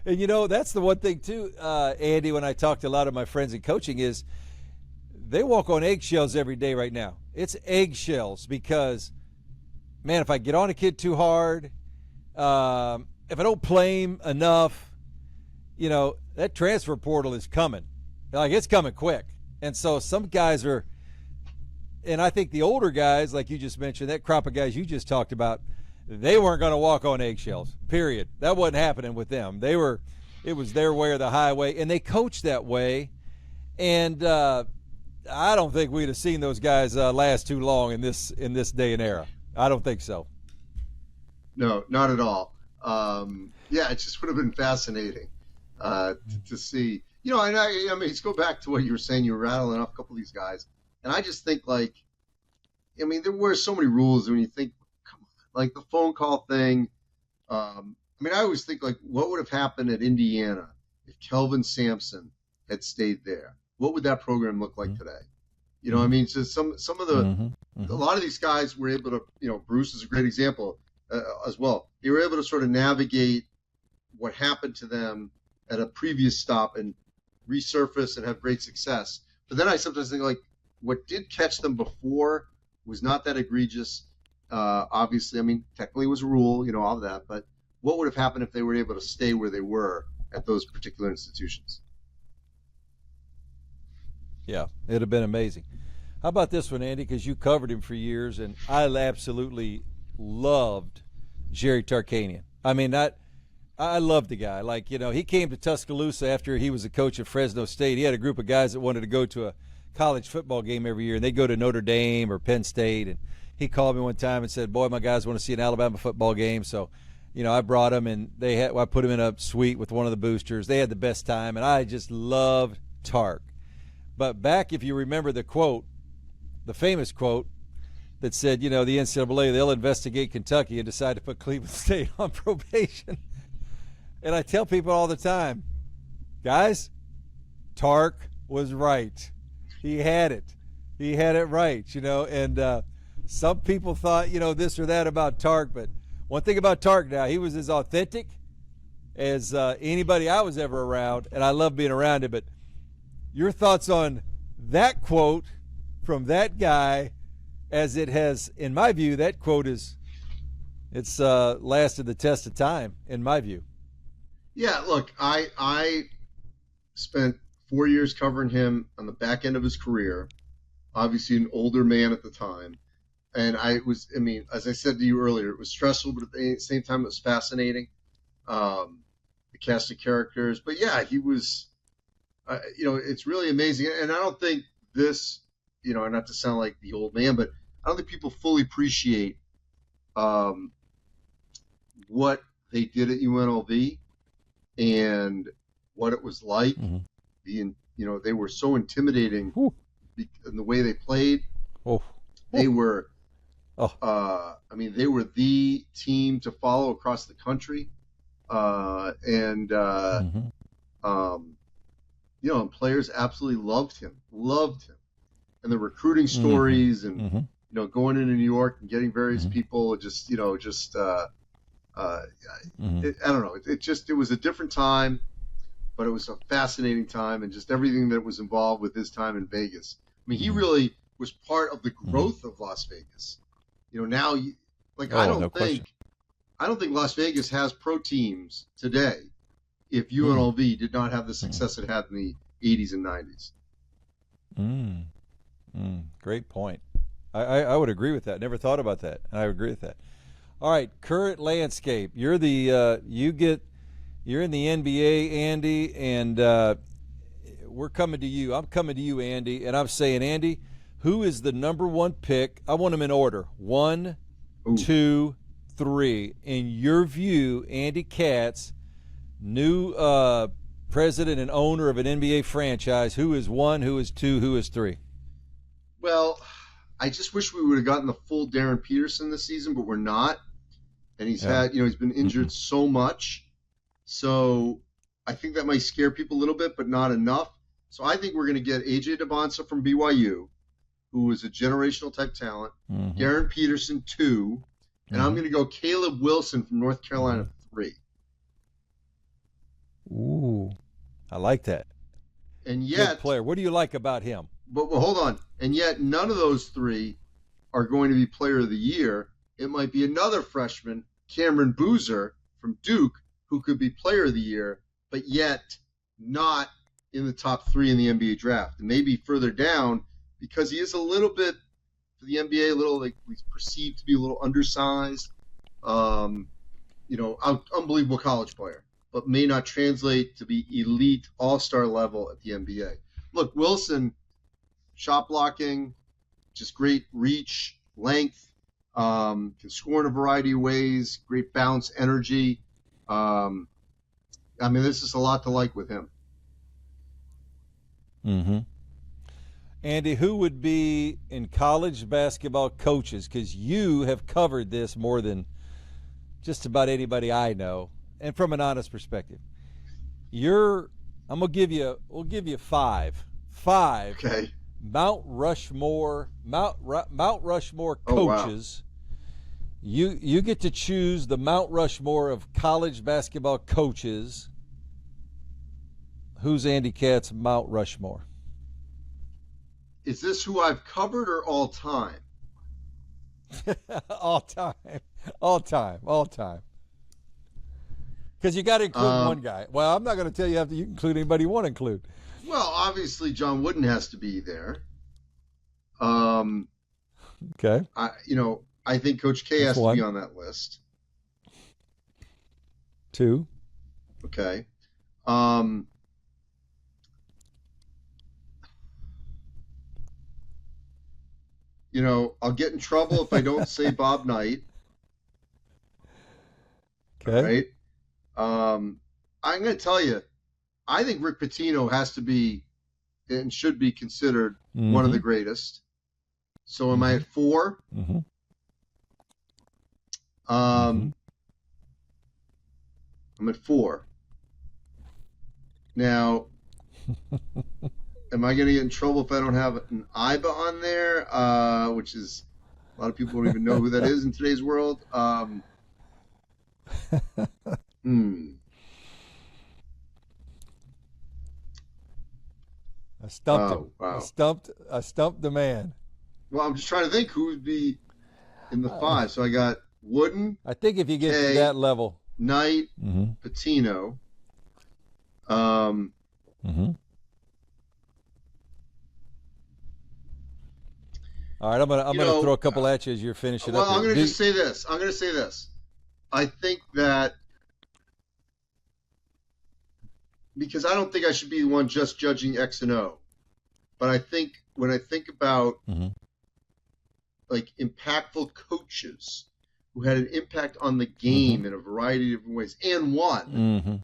And, that's the one thing, too, Andy, when I talk to a lot of my friends in coaching, is they walk on eggshells every day right now. It's eggshells because, man, if I get on a kid too hard, if I don't play him enough, that transfer portal is coming. It's coming quick. And so some guys are, and I think the older guys, like you just mentioned, that crop of guys you just talked about, they weren't going to walk on eggshells, period. That wasn't happening with them. It was their way or the highway, and they coached that way. And I don't think we'd have seen those guys last too long in this day and era. I don't think so. No, not at all. It just would have been fascinating to see. Let's go back to what you were saying. You were rattling off a couple of these guys. And I just think, there were so many rules when you think, come on, the phone call thing. I always think, what would have happened at Indiana if Kelvin Sampson had stayed there? What would that program look like today? You know, I mean, so some of the a lot of these guys were able to, you know, Bruce is a great example as well. They were able to sort of navigate what happened to them at a previous stop and resurface and have great success. But then I sometimes think, like, what did catch them before was not that egregious. Obviously, I mean, technically it was a rule, you know, all of that. But what would have happened if they were able to stay where they were at those particular institutions? Yeah, it'd have been amazing. How about this one, Andy? Because you covered him for years, and I absolutely loved Jerry Tarkanian. I mean, I loved the guy. Like, you know, he came to Tuscaloosa after he was a coach at Fresno State. He had a group of guys that wanted to go to a college football game every year, and they'd go to Notre Dame or Penn State. And he called me one time and said, boy, my guys want to see an Alabama football game. So, you know, I brought them, and I put them in a suite with one of the boosters. They had the best time, and I just loved Tark. But back, if you remember the quote, the famous quote that said, you know, the NCAA, they'll investigate Kentucky and decide to put Cleveland State on probation. And I tell people all the time, guys, Tark was right. He had it. He had it right, you know. And some people thought, you know, this or that about Tark. But one thing about Tark now, he was as authentic as anybody I was ever around. And I love being around him. But your thoughts on that quote from that guy, as it has, in my view, that quote it's lasted the test of time, in my view. Yeah, look, I spent 4 years covering him on the back end of his career, obviously an older man at the time. And I mean, as I said to you earlier, it was stressful, but at the same time, it was fascinating. The cast of characters. But yeah, he was, you know, it's really amazing. And I don't think this, you know, not to sound like the old man, but I don't think people fully appreciate what they did at UNLV and what it was like. You know, they were so intimidating in the way they played. They were, I mean, they were the team to follow across the country. You know, and players absolutely loved him. And the recruiting stories and, you know, going into New York and getting various people just, you know, I don't know. It was a different time, but it was a fascinating time, and just everything that was involved with his time in Vegas. I mean, he really was part of the growth of Las Vegas. You know, now, I don't think Las Vegas has pro teams today if UNLV did not have the success it had in the 80s and 90s. Great point. I would agree with that. Never thought about that. I agree with that. All right, current landscape. You're in the NBA, Andy, and we're coming to you. I'm coming to you, Andy, and I'm saying, Andy, who is the number one pick? I want them in order. 1, 2, 3. In your view, Andy Katz, new president and owner of an NBA franchise, who is 1, who is 2, who is 3? Well, I just wish we would have gotten the full Darren Peterson this season, but we're not. And he's he's been injured so much. So I think that might scare people a little bit, but not enough. So I think we're going to get A.J. Debonsa from BYU, who is a generational type talent, Darren Peterson 2, and I'm going to go Caleb Wilson from North Carolina 3. Ooh, I like that. And yet, good player. What do you like about him? But hold on. And yet none of those 3 are going to be player of the year. It might be another freshman, Cameron Boozer from Duke, who could be player of the year, but yet not in the top 3 in the NBA draft. And maybe further down, because he is a little bit, for the NBA, a little, like, he's perceived to be a little undersized. Unbelievable college player, but may not translate to be elite all-star level at the NBA. Look, Wilson, shot blocking, just great reach, length, can score in a variety of ways, great bounce, energy. There's just a lot to like with him. Andy, who would be in college basketball coaches? Because you have covered this more than just about anybody I know, and from an honest perspective. We'll give you 5. 5 okay. Mount Rushmore Oh, wow. coaches. You get to choose the Mount Rushmore of college basketball coaches. Who's Andy Katz Mount Rushmore? Is this who I've covered or all time? All time. Because you got to include one guy. Well, I'm not going to tell you after you include anybody you want to include. Well, obviously John Wooden has to be there. Okay. I think Coach K has to be on that list. 2. Okay. I'll get in trouble if I don't say Bob Knight. Okay. Right. I'm going to tell you, I think Rick Pitino has to be and should be considered one of the greatest. So am I at 4? Mm-hmm. I'm at 4. Now, am I going to get in trouble if I don't have an IBA on there, which is a lot of people don't even know who that is in today's world? I stumped him. Wow. I stumped the man. Well, I'm just trying to think who would be in the 5. So I got Wooden. I think if you get K, to that level, Knight, Pitino. All right, I'm gonna throw a couple at you as you're finishing up. Well, I'm gonna just say this. I think that because I don't think I should be the one just judging X and O, but I think when I think about like impactful coaches who had an impact on the game in a variety of different ways and won,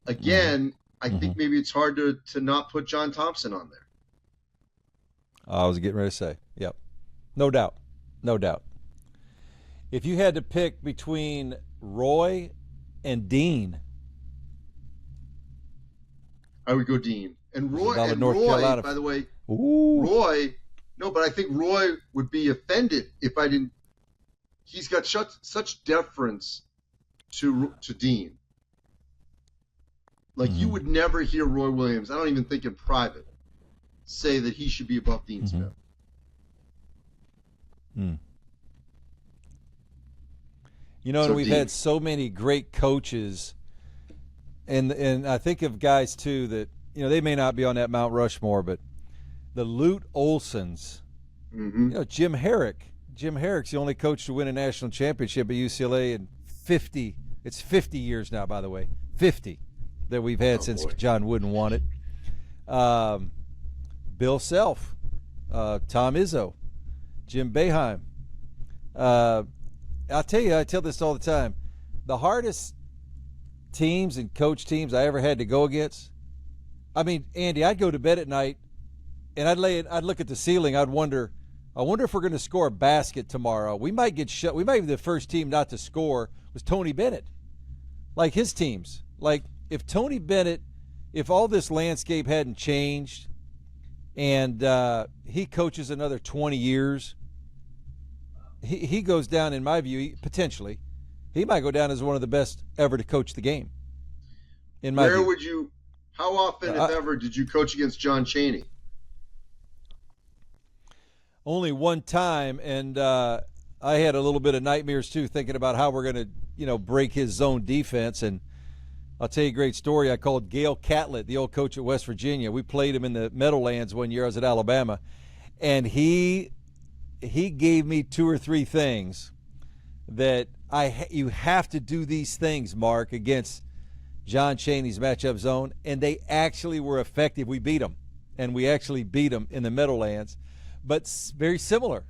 again, I think maybe it's hard to not put John Thompson on there. I was getting ready to say, yep. No doubt. If you had to pick between Roy and Dean, I would go Dean. And Roy, Carolina. By the way, ooh. Roy, no, but I think Roy would be offended if I didn't. He's got such deference to Dean. Like you would never hear Roy Williams, I don't even think in private, say that he should be above Dean Smith. And we've had so many great coaches, and I think of guys too that they may not be on that Mount Rushmore, but the Lute Olsons, Jim Herrick. Jim Herrick's the only coach to win a national championship at UCLA in 50. It's 50 years now, by the way, 50 that we've had since John Wooden won it. Bill Self, Tom Izzo, Jim Boeheim. I'll tell you, I tell this all the time. The hardest teams and coach teams I ever had to go against. I mean, Andy, I'd go to bed at night and I'd look at the ceiling. I wonder if we're going to score a basket tomorrow. We might get shut. We might be the first team not to score was Tony Bennett. Like his teams. Like if Tony Bennett, if all this landscape hadn't changed and he coaches another 20 years, he goes down, in my view, potentially. He might go down as one of the best ever to coach the game. In my view. How often, if ever, did you coach against John Chaney? Only one time, and I had a little bit of nightmares too, thinking about how we're going to, break his zone defense. And I'll tell you a great story. I called Gail Catlett, the old coach at West Virginia. We played him in the Meadowlands one year. I was at Alabama, and he gave me 2 or 3 things that you have to do these things, Mark, against John Chaney's matchup zone, and they actually were effective. We beat them, and we actually beat them in the Meadowlands, but very similar.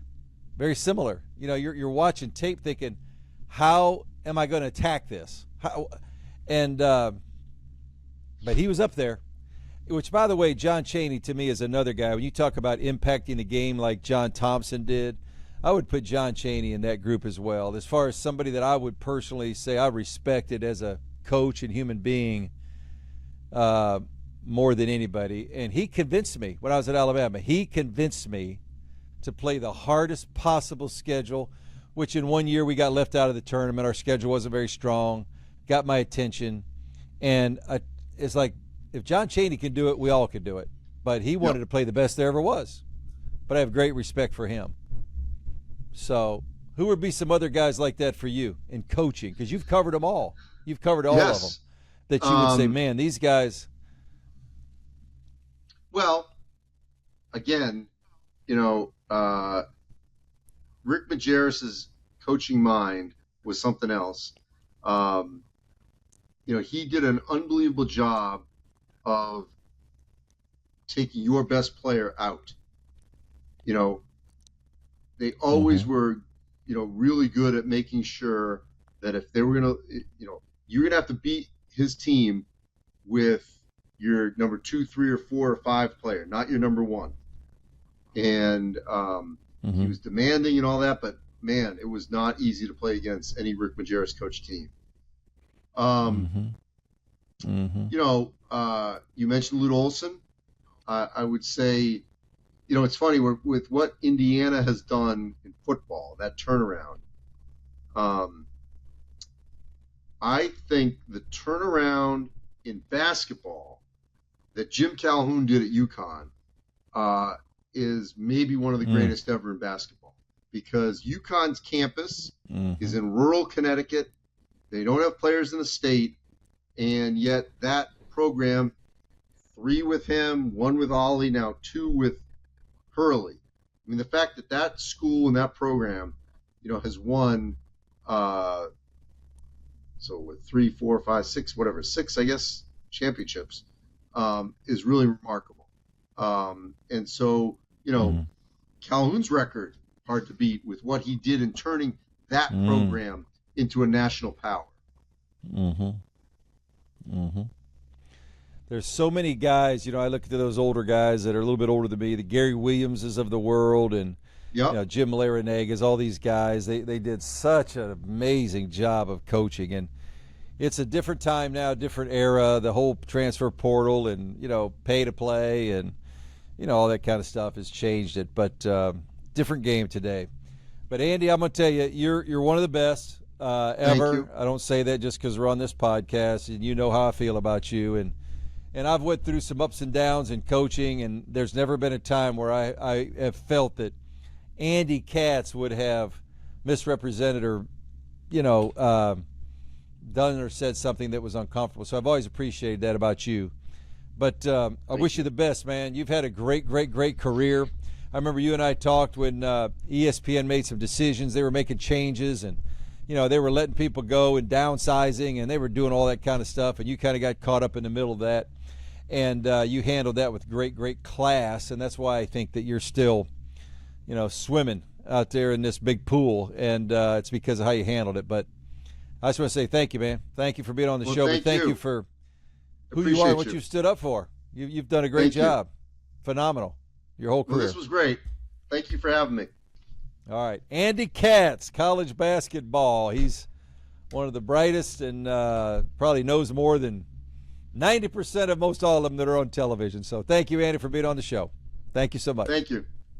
You're watching tape thinking, how am I going to attack this? But he was up there. Which, by the way, John Chaney to me is another guy. When you talk about impacting the game like John Thompson did, I would put John Chaney in that group as well. As far as somebody that I would personally say I respected as a coach and human being, more than anybody, and he convinced me when I was at Alabama. He convinced me to play the hardest possible schedule, which in one year we got left out of the tournament. Our schedule wasn't very strong, got my attention, and it's like if John Chaney can do it, we all can do it. But he wanted to play the best there ever was. But I have great respect for him. So who would be some other guys like that for you in coaching? Because you've covered them all. You've covered all of them. That you would say, man, these guys. Well, again, Rick Majerus's coaching mind was something else. He did an unbelievable job of taking your best player out. They always were, really good at making sure that if they were going to, you're going to have to beat his team with your number 2, 3, or 4, or 5 player, not your number 1. And he was demanding and all that, but man, it was not easy to play against any Rick Majerus coach team. You mentioned Lute Olson. I would say, it's funny with what Indiana has done in football, that turnaround. I think the turnaround in basketball that Jim Calhoun did at UConn is maybe one of the greatest ever in basketball, because UConn's campus is in rural Connecticut. They don't have players in the state, and yet that program, 3 with him, 1 with Ollie, now 2 with Hurley. I mean, the fact that school and that program, has won, so with 3, 4, 5, 6, whatever, 6, I guess, championships, is really remarkable. And so, Calhoun's record, hard to beat with what he did in turning that program into a national power. There's so many guys, I look at those older guys that are a little bit older than me, the Gary Williamses of the world, and Jim Larinagas, all these guys, they did such an amazing job of coaching. And it's a different time now, different era, the whole transfer portal and, pay to play and, all that kind of stuff has changed it. But different game today. But, Andy, I'm going to tell you, you're one of the best ever. I don't say that just because we're on this podcast, and you know how I feel about you. And I've went through some ups and downs in coaching, and there's never been a time where I have felt that Andy Katz would have misrepresented or, done or said something that was uncomfortable. So I've always appreciated that about you. But I wish you the best, man. You've had a great, great, great career. I remember you and I talked when ESPN made some decisions. They were making changes, and they were letting people go and downsizing, and they were doing all that kind of stuff, and you kind of got caught up in the middle of that. And you handled that with great, great class, and that's why I think that you're still, swimming out there in this big pool, and it's because of how you handled it. But I just want to say thank you, man. Thank you for being on the show, but thank you for who you are and what you've stood up for. You've done a great job. Phenomenal. Your whole career. Well, this was great. Thank you for having me. All right. Andy Katz, college basketball. He's one of the brightest and probably knows more than 90% of most all of them that are on television. So thank you, Andy, for being on the show. Thank you so much. Thank you.